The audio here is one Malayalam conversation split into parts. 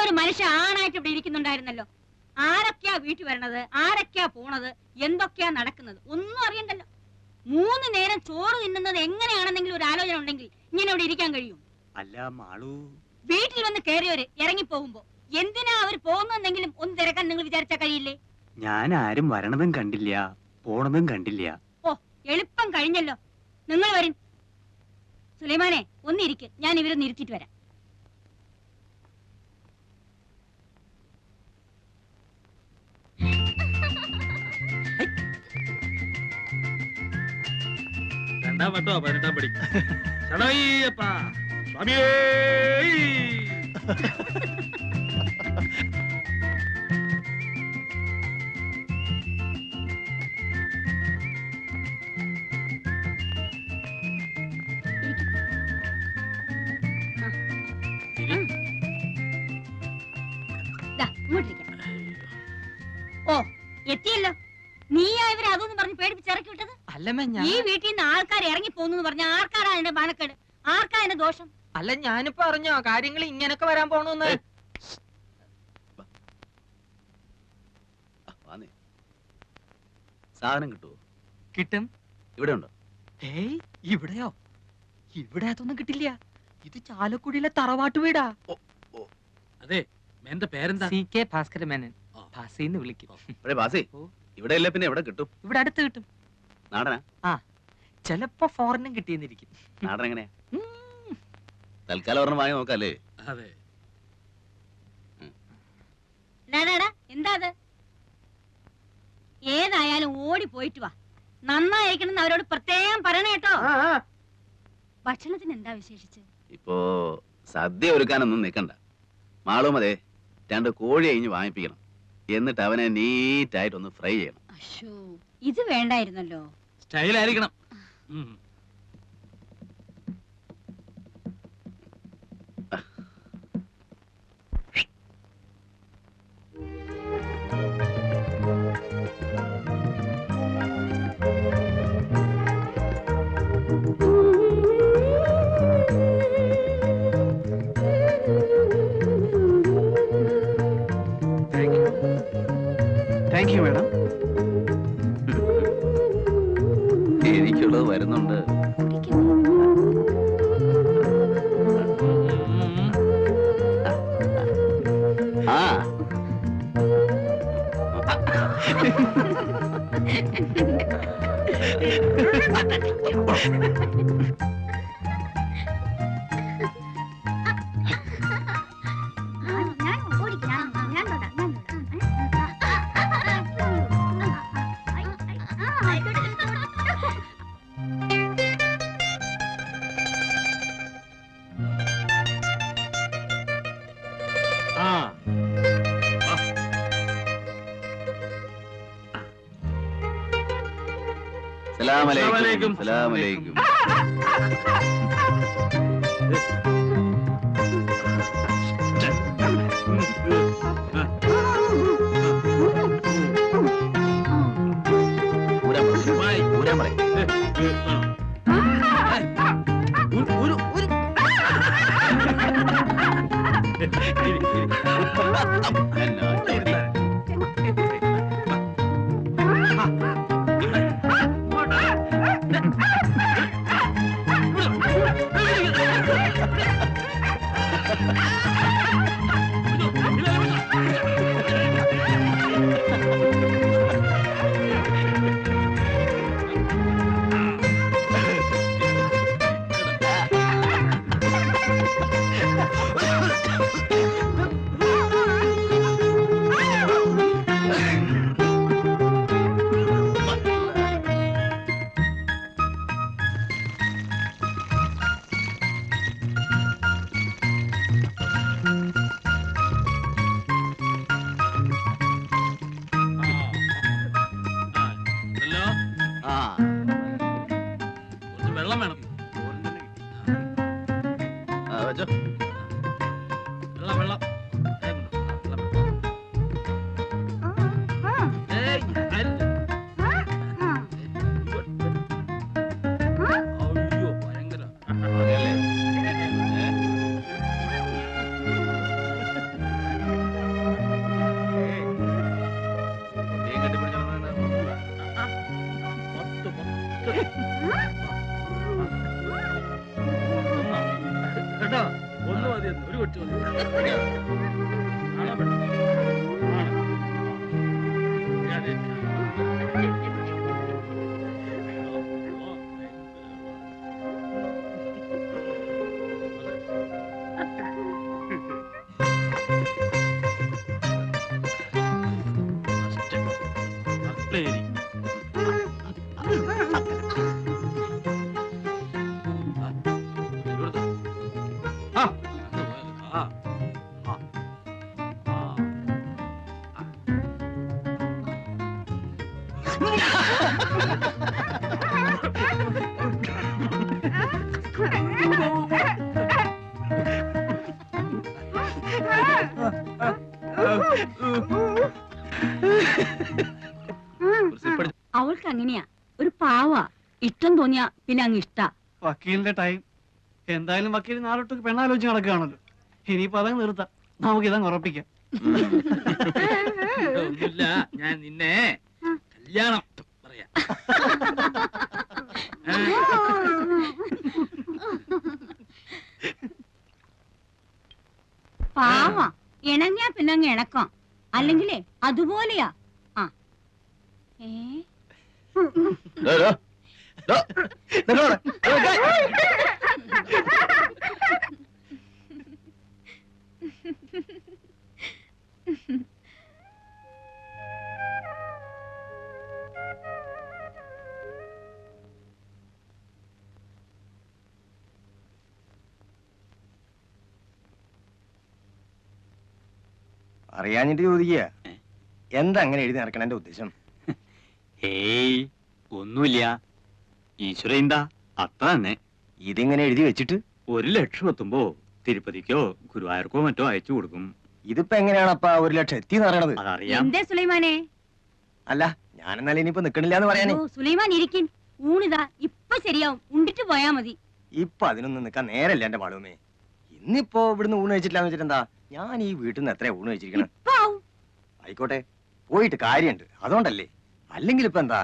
ഒരു മനുഷ്യ ആണായിട്ട് ഇവിടെ ഇരിക്കുന്നുണ്ടായിരുന്നല്ലോ. ആരൊക്കെയാ വീട്ടിൽ വരണത്, ആരൊക്കെയാ പോണത്, എന്തൊക്കെയാ നടക്കുന്നത് ഒന്നും അറിയണ്ടല്ലോ. 3 നേരം ചോറ് തിന്നുന്നത് എങ്ങനെയാണെന്നെങ്കിലും ഒരു ആലോചന ഉണ്ടെങ്കിൽ ഇങ്ങനെ ഇവിടെ ഇരിക്കാൻ കഴിയും? അല്ല മാളു, വീട്ടിൽ വന്ന് കയറിയവര് ഇറങ്ങിപ്പോകുമ്പോ എന്തിനാ അവർ പോകുന്നെങ്കിലും ഒന്ന് തിരക്കാൻ നിങ്ങൾ വിചാരിച്ചാ കഴിയില്ലേ? ഞാൻ ആരും വരണതും കണ്ടില്ല, പോണതും കണ്ടില്ല. ഓ, എളുപ്പം കഴിഞ്ഞല്ലോ. നിങ്ങൾ വരും. സുലൈമാനെ ഒന്നിരിക്ക്, ഞാൻ ഇവരൊന്ന് ഇരുത്തിട്ട് വരാം. രണ്ടാം വട്ടോ 18ാം പടി. ശരണയ്യപ്പാ സ്വാമിയേ. ഓ, എത്തിയല്ലോ. നീയാ ഇവരെ അതൊന്നും പറഞ്ഞ് പേടിപ്പിച്ചിറക്കി വിട്ടത്? ഈ വീട്ടിൽ നിന്ന് ആൾക്കാർ ഇറങ്ങി പോന്നു പറഞ്ഞ ആർക്കാരാ അതിന്റെ ബാണക്കേട്, ആർക്കാ അതിന്റെ ദോഷം? അല്ല, ഞാനിപ്പോ അറിഞ്ഞോ കാര്യങ്ങൾ ഇങ്ങനൊക്കെ വരാൻ പോണെന്ന്. സാധനം കിട്ടുമോ? കിട്ടും. ഇവിടെ ഉണ്ടോ? ഏയ്, ഇവിടെയോ? ഇവിടെ അതൊന്നും കിട്ടില്ല. ഇത് ചാലക്കുടിയിലെ തറവാട്ട് വീടാ. അതെ, എന്റെ പേരെന്താ? CK ഭാസ്കര മേനൻ. ഭാസിന്ന് വിളിക്കും. ഇവിടെ അല്ലേ പിന്നെ എവിടെ കിട്ടും? ഇവിടെ അടുത്ത് കിട്ടും. നാടനാ? ആ, ചിലപ്പോ ഫോറിനും കിട്ടിയെന്നിരിക്കും. നാടൻ എങ്ങനെയാ? തൽക്കാലം ഒരെണ്ണം വാങ്ങി നോക്കാല്ലേ? അതെ. എന്താ അത്? ഏതായാലും ഓടി പോയിട്ട് വാ. നന്നായിരിക്കണം അവരോട് പ്രത്യേകം പറയണ കേട്ടോ. ഭക്ഷണത്തിന് എന്താ വിശേഷിച്ച്? ഇപ്പോ സദ്യ ഒരുക്കാനൊന്നും നിൽക്കണ്ട. മാളും അതെ 2 കോഴി അഴിഞ്ഞ് വാങ്ങിപ്പിക്കണം. എന്നിട്ട് അവനെ നീറ്റായിട്ടൊന്ന് ഫ്രൈ ചെയ്യണം. അശ്ശോ, ഇത് വേണ്ടായിരുന്നല്ലോ. സ്റ്റൈലായിരിക്കണം. Thank you madam. എനിക്കുള്ളത് വരുന്നുണ്ട്. ആ സലാമലൈക്കും. സലാമലൈക്കും. വിട്ടു ആണോ പെണ്ണോ? ആണ്. ഞാൻ അവൾക്ക് അങ്ങനെയാ, ഒരു പാവാ. ഇഷ്ടം തോന്നിയാ പിന്നെ അങ്ങ് ഇഷ്ടാ. വക്കീലിന്റെ ടൈം എന്തായാലും വക്കീൽ നാളൊട്ട് പെണ്ണാലോചിച്ച് നടക്കുകയാണല്ലോ. ഇനിയിപ്പോ അതങ്ങ് നിർത്താം, നമുക്ക് ഇതങ്ങ് ഉറപ്പിക്കാം. ഒന്നുമില്ല, ഞാൻ നിന്നെ കല്യാണം പറയാം. പാവാ, ഇണങ്ങിയാ പിന്നെ അങ്ങ് ഇണക്കാം. അല്ലെങ്കിലേ അതുപോലെയാ. ആ ഏ അറിയാഞ്ഞിട്ട് ചോദിക്കുക, എന്താ അങ്ങനെ എഴുതി നടക്കണ ഉദ്ദേശം? ഏയ് ഒന്നുമില്ല, ഈശ്വര എന്താ അത്ര തന്നെ. ഇതിങ്ങനെ എഴുതി വെച്ചിട്ട് 1,00,000 എത്തുമ്പോ തിരുപ്പതിക്കോ ഗുരുവായൂർക്കോ മറ്റോ അയച്ചു കൊടുക്കും. ഇതിപ്പോ എങ്ങനെയാണപ്പാ 1,00,000 എത്തിന്ന് പറയണത്? അതറിയാം. എന്തേ സുലൈമാനെ? അല്ല, ഞാനെന്നാലും ഇനിയിപ്പോ നിക്കണില്ല എന്ന് പറയാനേ. ഓ, സുലൈമാൻ ഇരിക്കിൻ, ഊണിതാ ഇപ്പൊ ശരിയാവും, ഉണ്ടിട്ട് പോയാ മതി. ഇപ്പൊ അതിനൊന്നും നിക്കാൻ നേരല്ല എന്റെ മാളുമേ. ഇന്നിപ്പോ ഇവിടുന്ന് ഊണ് കഴിച്ചിട്ടില്ലാന്ന് വെച്ചിട്ട് എന്താ, ഞാൻ ഈ വീട്ടിൽ നിന്ന് എത്രയാ ഊണ് കഴിച്ചിരിക്കണം? ഇപ്പൊ ആവും. ആയിക്കോട്ടെ, പോയിട്ട് കാര്യമുണ്ട്, അതുകൊണ്ടല്ലേ. അല്ലെങ്കിൽ ഇപ്പൊ എന്താ?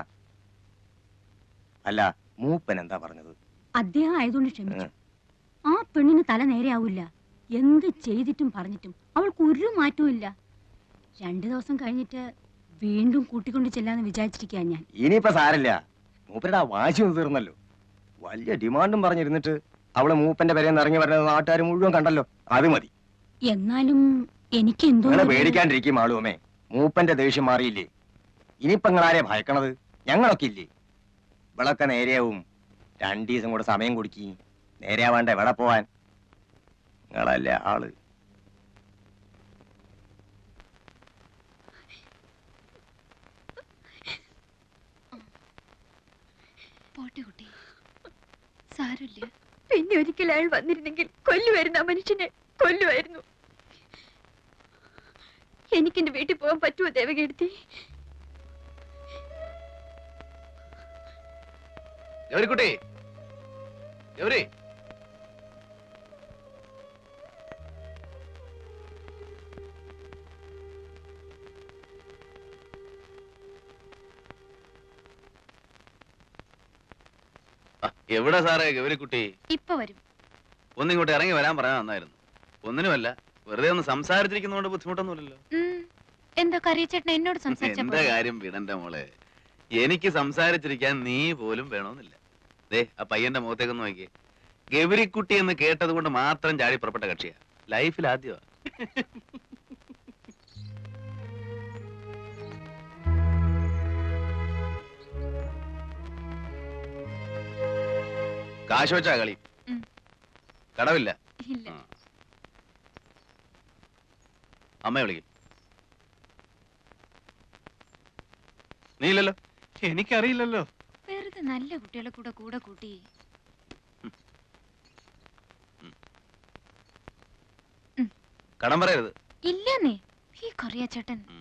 അല്ല, മൂപ്പൻ എന്താ പറഞ്ഞത്? അദ്ദേഹം ആയതുകൊണ്ട് ക്ഷമിച്ചു. ആ പെണ്ണിന് തല നേരെയാവില്ല. എന്ത് ചെയ്തിട്ടും പറഞ്ഞിട്ടും അവൾക്ക് ഒരു മാറ്റവും ഇല്ല. 2 ദിവസം കഴിഞ്ഞിട്ട് വീണ്ടും കൂട്ടിക്കൊണ്ട് ചെല്ലാന്ന് വിചാരിച്ചിരിക്കാ ഞാൻ. ഇനിയിപ്പോ സാരല്ല, മൂപ്പരുടെ ആ വാശി ഒന്ന് തീർന്നല്ലോ. വലിയ ഡിമാൻഡും പറഞ്ഞിരുന്നിട്ട് അവള് മൂപ്പന്റെ പേരെന്ന് ഇറങ്ങി വരുന്നത് നാട്ടുകാർ മുഴുവൻ കണ്ടല്ലോ, അത് മതി. എന്നാലും എനിക്ക് എന്തോ നിങ്ങളെ പേടിക്കാണ്ടിരിക്കും ആളുമേ, മൂപ്പന്റെ ദേഷ്യം മാറിയില്ലേ. ഇനിയിപ്പോ നിങ്ങളാരെ ഭയക്കണത്? ഞങ്ങളൊക്കെ ഇല്ലേ. ഇവളൊക്കെ നേരെയാവും. 2 ദിവസം കൂടെ സമയം കൊടുക്കി, നേരെയാവാണ്ട എവിടെ പോവാൻ? നിങ്ങളല്ലേ ആള്. പോട്ടെ കുട്ടി, സാരമില്ല. പിന്നെ ഒരിക്കൽ അയാൾ വന്നിരുന്നെങ്കിൽ കൊല്ലുമായിരുന്നു, ആ മനുഷ്യനെ കൊല്ലുമായിരുന്നു. എനിക്കെന്റെ വീട്ടിൽ പോകാൻ പറ്റുമോ ദേവകീർത്തി? ഗൗരിക്കുട്ടി, ഗൗരി, എവിടെ സാറേ ഗൗരിക്കുട്ടി? ഇപ്പൊ വരും. ഒന്നിങ്ങോട്ട് ഇറങ്ങി വരാൻ പറയാൻ നന്നായിരുന്നു. ഒന്നിനുമല്ല, വെറുതെ ഒന്ന് സംസാരിച്ചിരിക്കുന്നതുകൊണ്ട് ബുദ്ധിമുട്ടൊന്നുമില്ലല്ലോ. എന്താ കറിയച്ചേട്ടൻ എന്നോട് എന്റെ സംസാരിച്ച കാര്യം വിടന്റെ മോളെ, എനിക്ക് സംസാരിച്ചിരിക്കാൻ നീ പോലും വേണമെന്നില്ല. ദേ, ആ പയ്യന്റെ മുഖത്തേക്കൊന്ന് നോക്കിയേ. ഗൗരിക്കുട്ടി എന്ന് കേട്ടത് കൊണ്ട് മാത്രം ചാടി പുറപ്പെട്ട കക്ഷിയാ. ലൈഫിൽ ആദ്യമാ. കാശ് വെച്ചാ കളി? കടവില്ല. ഇല്ല. അമ്മ വിളിക്കും. നീയില്ലല്ലോ. എനിക്കറിയില്ലല്ലോ. വെറുതെ നല്ല കുട്ടികളെ കൂടെ കൂടെ കൂട്ടി. കടം പറയരുത്. ഇല്ലെന്നേ, ഈ കറിയച്ചേട്ടൻ